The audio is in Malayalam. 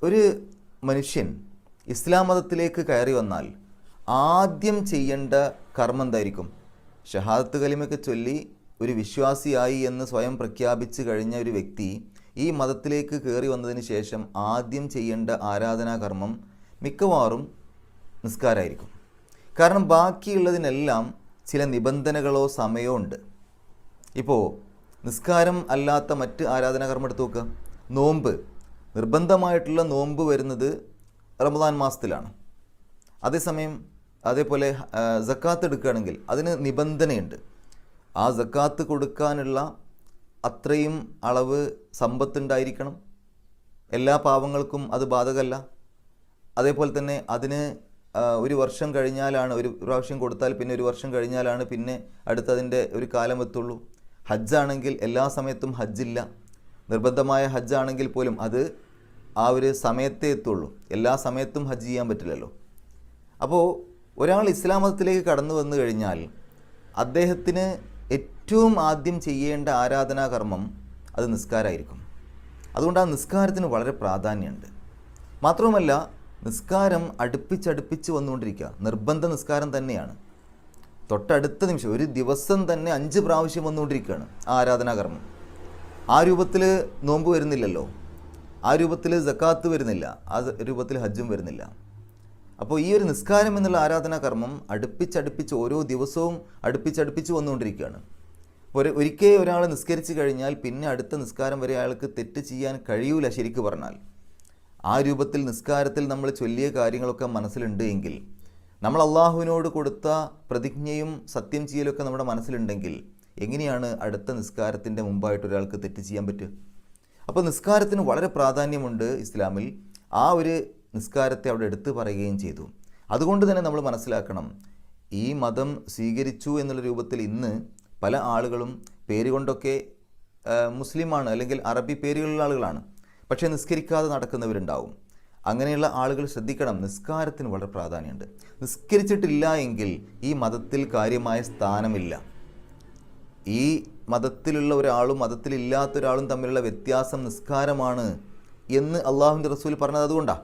ഒരു മനുഷ്യൻ ഇസ്ലാം മതത്തിലേക്ക് കയറി വന്നാൽ ആദ്യം ചെയ്യേണ്ട കർമ്മം എന്തായിരിക്കും? ഷഹാദത്ത് കലിമയൊക്കെ ചൊല്ലി ഒരു വിശ്വാസിയായി എന്ന് സ്വയം പ്രഖ്യാപിച്ച് കഴിഞ്ഞ ഒരു വ്യക്തി ഈ മതത്തിലേക്ക് കയറി വന്നതിന് ശേഷം ആദ്യം ചെയ്യേണ്ട ആരാധനാകർമ്മം മിക്കവാറും നിസ്കാരമായിരിക്കും. കാരണം ബാക്കിയുള്ളതിനെല്ലാം ചില നിബന്ധനകളോ സമയമോ ഉണ്ട്. ഇപ്പോൾ നിസ്കാരം അല്ലാത്ത മറ്റ് ആരാധനാകർമ്മം എടുത്തു നോക്കുക. നോമ്പ്, നിർബന്ധമായിട്ടുള്ള നോമ്പ് വരുന്നത് റമദാൻ മാസത്തിലാണ്. അതേപോലെ സക്കാത്ത് എടുക്കുകയാണെങ്കിൽ അതിന് നിബന്ധനയുണ്ട്. ആ സക്കാത്ത് കൊടുക്കാനുള്ള അത്രയും അളവ് സമ്പത്തുണ്ടായിരിക്കണം. എല്ലാ പാവങ്ങൾക്കും അത് ബാധകമല്ല. അതേപോലെ തന്നെ അതിന് ഒരു വർഷം കഴിഞ്ഞാലാണ്, ഒരു പ്രാവശ്യം കൊടുത്താൽ പിന്നെ ഒരു വർഷം കഴിഞ്ഞാലാണ് പിന്നെ അടുത്തതിൻ്റെ ഒരു കാലം എത്തുള്ളൂ. ഹജ്ജാണെങ്കിൽ എല്ലാ സമയത്തും ഹജ്ജില്ല. നിർബന്ധമായ ഹജ്ജാണെങ്കിൽ പോലും അത് ആ ഒരു സമയത്തേ എത്തുള്ളൂ. എല്ലാ സമയത്തും ഹജ്ജ് ചെയ്യാൻ പറ്റില്ലല്ലോ. അപ്പോൾ ഒരാൾ ഇസ്ലാം മതത്തിലേക്ക് കടന്നു വന്നു കഴിഞ്ഞാൽ അദ്ദേഹത്തിന് ഏറ്റവും ആദ്യം ചെയ്യേണ്ട ആരാധനാകർമ്മം അത് നിസ്കാരമായിരിക്കും. അതുകൊണ്ട് ആ നിസ്കാരത്തിന് വളരെ പ്രാധാന്യമുണ്ട്. മാത്രവുമല്ല, നിസ്കാരം അടുപ്പിച്ചടുപ്പിച്ച് വന്നുകൊണ്ടിരിക്കുക. നിർബന്ധ നിസ്കാരം തന്നെയാണ്. തൊട്ടടുത്ത നിമിഷം ഒരു ദിവസം തന്നെ 5 പ്രാവശ്യം വന്നുകൊണ്ടിരിക്കുകയാണ് ആ ആരാധനാകർമ്മം. ആ രൂപത്തിൽ നോമ്പ് വരുന്നില്ലല്ലോ, ആ രൂപത്തിൽ സക്കാത്ത് വരുന്നില്ല, ആ രൂപത്തിൽ ഹജ്ജും വരുന്നില്ല. അപ്പോൾ ഈ ഒരു നിസ്കാരം എന്നുള്ള ആരാധനാകർമ്മം അടുപ്പിച്ചടുപ്പിച്ച് ഓരോ ദിവസവും അടുപ്പിച്ചടുപ്പിച്ച് വന്നുകൊണ്ടിരിക്കുകയാണ്. ഒരിക്കൽ ഒരാൾ നിസ്കരിച്ച് കഴിഞ്ഞാൽ പിന്നെ അടുത്ത നിസ്കാരം വരെ അയാൾക്ക് തെറ്റ് ചെയ്യാൻ കഴിയൂല. ശരിക്ക് പറഞ്ഞാൽ ആ രൂപത്തിൽ നിസ്കാരത്തിൽ നമ്മൾ ചൊല്ലിയ കാര്യങ്ങളൊക്കെ മനസ്സിലുണ്ട് എങ്കിൽ, നമ്മൾ അള്ളാഹുവിനോട് കൊടുത്ത പ്രതിജ്ഞയും സത്യം ചെയ്യലൊക്കെ നമ്മുടെ മനസ്സിലുണ്ടെങ്കിൽ എങ്ങനെയാണ് അടുത്ത നിസ്കാരത്തിൻ്റെ മുമ്പായിട്ട് ഒരാൾക്ക് തെറ്റ് ചെയ്യാൻ പറ്റുക? അപ്പോൾ നിസ്കാരത്തിന് വളരെ പ്രാധാന്യമുണ്ട് ഇസ്ലാമിൽ. ആ ഒരു നിസ്കാരത്തെ അവിടെ എടുത്തു പറയുകയും ചെയ്തു. അതുകൊണ്ട് തന്നെ നമ്മൾ മനസ്സിലാക്കണം, ഈ മതം സ്വീകരിച്ചു എന്നുള്ള രൂപത്തിൽ ഇന്ന് പല ആളുകളും പേരുകൊണ്ടൊക്കെ മുസ്ലിമാണ് അല്ലെങ്കിൽ അറബി പേരുകളുള്ള ആളുകളാണ്, പക്ഷേ നിസ്കരിക്കാതെ നടക്കുന്നവരുണ്ടാവും. അങ്ങനെയുള്ള ആളുകൾ ശ്രദ്ധിക്കണം, നിസ്കാരത്തിന് വളരെ പ്രാധാന്യമുണ്ട്. നിസ്കരിച്ചിട്ടില്ല എങ്കിൽ ഈ മതത്തിൽ കാര്യമായ സ്ഥാനമില്ല. ഈ മതത്തിലുള്ള ഒരാളും മതത്തിലില്ലാത്ത ഒരാളും തമ്മിലുള്ള വ്യത്യാസം നിസ്കാരമാണ് എന്ന് അള്ളാഹുവിൻ്റെ റസൂൽ പറഞ്ഞത് അതുകൊണ്ടാണ്.